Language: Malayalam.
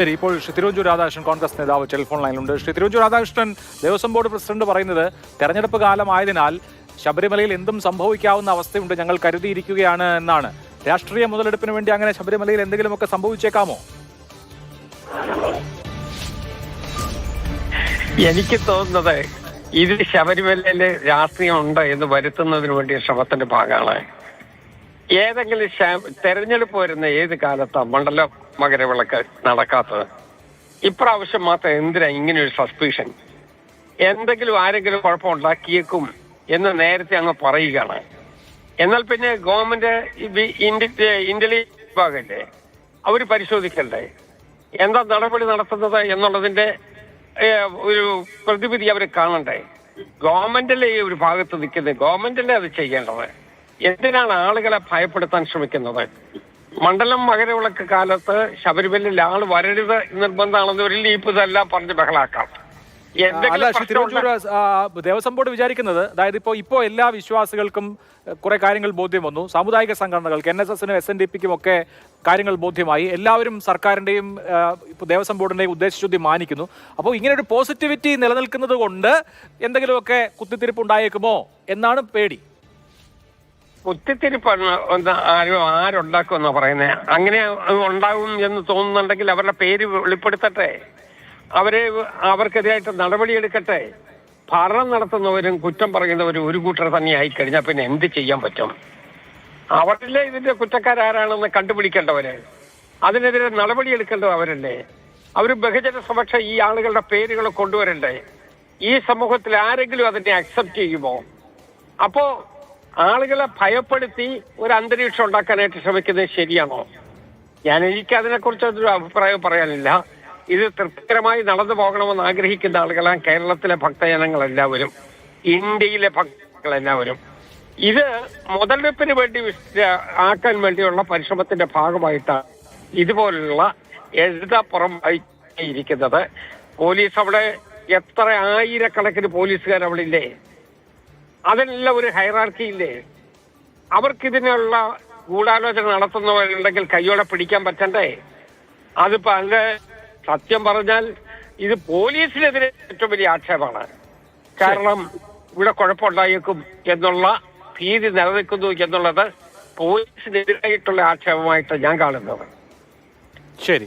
ശരി, ഇപ്പോൾ ശ്രീ തിരുവഞ്ചൂർ രാധാകൃഷ്ണൻ കോൺഗ്രസ് നേതാവ് ടെലിഫോൺ ലൈനിലുണ്ട്. ശ്രീ തിരുവഞ്ചൂർ രാധാകൃഷ്ണൻ, ദേവസ്വം ബോർഡ് പ്രസിഡന്റ് പറയുന്നത് തെരഞ്ഞെടുപ്പ് കാലമായതിനാൽ ശബരിമലയിൽ എന്തും സംഭവിക്കാവുന്ന അവസ്ഥയുണ്ട്, ഞങ്ങൾ കരുതിയിരിക്കുകയാണ് എന്നാണ്. രാഷ്ട്രീയ മുതലെടുപ്പിന് വേണ്ടി അങ്ങനെ ശബരിമലയിൽ എന്തെങ്കിലുമൊക്കെ സംഭവിച്ചേക്കാമോ? എനിക്ക് തോന്നുന്നത് ഇത് ശബരിമലയില് രാഷ്ട്രീയം ഉണ്ട് എന്ന് വരുത്തുന്നതിന് വേണ്ടിയ ശ്രമത്തിന്റെ ഭാഗമാണ്. ഏതെങ്കിലും തെരഞ്ഞെടുപ്പ് വരുന്ന ഏത് കാലത്താ മണ്ഡല മകരവിളക്ക് നടക്കാത്തത്? ഇപ്രാവശ്യം മാത്രം എന്തിനാ ഇങ്ങനെ ഒരു സസ്പീഷൻ? എന്തെങ്കിലും ആരെങ്കിലും കുഴപ്പമുണ്ടാക്കിയേക്കും എന്ന് നേരത്തെ അങ്ങ് പറയുകയാണ്. എന്നാൽ പിന്നെ ഗവൺമെന്റ് ഇന്റലിജൻസ് വിഭാഗല്ലേ, അവർ പരിശോധിക്കണ്ടേ എന്താ നടപടി നടത്തുന്നത് എന്നുള്ളതിന്റെ ഒരു പ്രതിവിധി അവർ കാണണ്ടേ? ഗവൺമെന്റല്ലേ ഈ ഒരു ഭാഗത്ത് നിൽക്കുന്നത്, ഗവൺമെന്റല്ലേ അത് ചെയ്യേണ്ടത്. എന്തിനാണ് ആളുകളെ ഭയപ്പെടുത്താൻ ശ്രമിക്കുന്നത്? മണ്ഡലം മകരവിളക്ക് കാലത്ത് ശബരിമലയിൽ ആൾ വരരുത് നിർബന്ധമാണെന്ന് ഒരു ലീപ്പ് ഇതെല്ലാം പറഞ്ഞ് ബഹളാക്കാം. ദേവസ്വം ബോർഡ് വിചാരിക്കുന്നത്, അതായത് ഇപ്പോ എല്ലാ വിശ്വാസികൾക്കും കുറെ കാര്യങ്ങൾ ബോധ്യം വന്നു. സാമുദായിക സംഘടനകൾക്ക്, NSSനും SNDPക്കും ഒക്കെ കാര്യങ്ങൾ ബോധ്യമായി. എല്ലാവരും സർക്കാരിന്റെയും ദേവസ്വം ബോർഡിന്റെയും ഉദ്ദേശശുദ്ധി മാനിക്കുന്നു. അപ്പോൾ ഇങ്ങനെ ഒരു പോസിറ്റിവിറ്റി നിലനിൽക്കുന്നത് കൊണ്ട് എന്തെങ്കിലുമൊക്കെ കുത്തിത്തിരിപ്പ് ഉണ്ടായേക്കുമോ എന്നാണ് പേടി. കുത്തിത്തിരിപ്പ് ആരുണ്ടാക്കുമെന്നാ പറയുന്നത്? അങ്ങനെ ഉണ്ടാവും എന്ന് തോന്നുന്നുണ്ടെങ്കിൽ അവരുടെ പേര് വെളിപ്പെടുത്തട്ടെ, അവർക്കെതിരായിട്ട് നടപടിയെടുക്കട്ടെ. ഭരണം നടത്തുന്നവരും കുറ്റം പറയുന്നവരും ഒരു കൂട്ടർ തന്നെ ആയിക്കഴിഞ്ഞാൽ പിന്നെ എന്ത് ചെയ്യാൻ പറ്റും? അവരല്ലേ ഇതിന്റെ കുറ്റക്കാരാരാണെന്ന് കണ്ടുപിടിക്കേണ്ടവര്, അതിനെതിരെ നടപടിയെടുക്കേണ്ടത് അവരല്ലേ. അവർ ബഹുജന സമക്ഷം ഈ ആളുകളുടെ പേരുകൾ കൊണ്ടുവരണ്ടേ? ഈ സമൂഹത്തിൽ ആരെങ്കിലും അതിനെ അക്സെപ്റ്റ് ചെയ്യുമോ? അപ്പോ ആളുകളെ ഭയപ്പെടുത്തി ഒരു അന്തരീക്ഷം ഉണ്ടാക്കാനായിട്ട് ശ്രമിക്കുന്നത് ശരിയാണോ? എനിക്ക് അതിനെക്കുറിച്ച് ഒരു അഭിപ്രായം പറയാനില്ല. ഇത് തൃപ്തികരമായി നടന്നു പോകണമെന്ന് ആഗ്രഹിക്കുന്ന ആളുകളാണ് കേരളത്തിലെ ഭക്തജനങ്ങളെല്ലാവരും, ഇന്ത്യയിലെ ഭക്തജനങ്ങളെല്ലാവരും. ഇത് മുതലെടുപ്പിന് വേണ്ടി ആക്കാൻ വേണ്ടിയുള്ള പരിശ്രമത്തിന്റെ ഭാഗമായിട്ടാണ് ഇതുപോലുള്ള എഴുതാപ്പുറം ഇരിക്കുന്നത്. പോലീസ് അവിടെ എത്ര ആയിരക്കണക്കിന് പോലീസുകാർ അവിടെ ഇല്ലേ? അതിനെല്ലാം ഒരു ഹൈറാർക്കി ഇല്ലേ? അവർക്കിതിനുള്ള ഗൂഢാലോചന നടത്തുന്നവരുണ്ടെങ്കിൽ കയ്യോടെ പിടിക്കാൻ പറ്റണ്ടേ? അതിപ്പോ അതിന്റെ സത്യം പറഞ്ഞാൽ ഇത് പോലീസിനെതിരെ ഏറ്റവും വലിയ ആക്ഷേപമാണ്. കാരണം ഇവിടെ കുഴപ്പമുണ്ടായേക്കും എന്നുള്ള ഭീതി നിലനിൽക്കുന്നു എന്നുള്ളത് പോലീസിനെതിരായിട്ടുള്ള ആക്ഷേപമായിട്ട് ഞാൻ കാണുന്നത്. ശരി.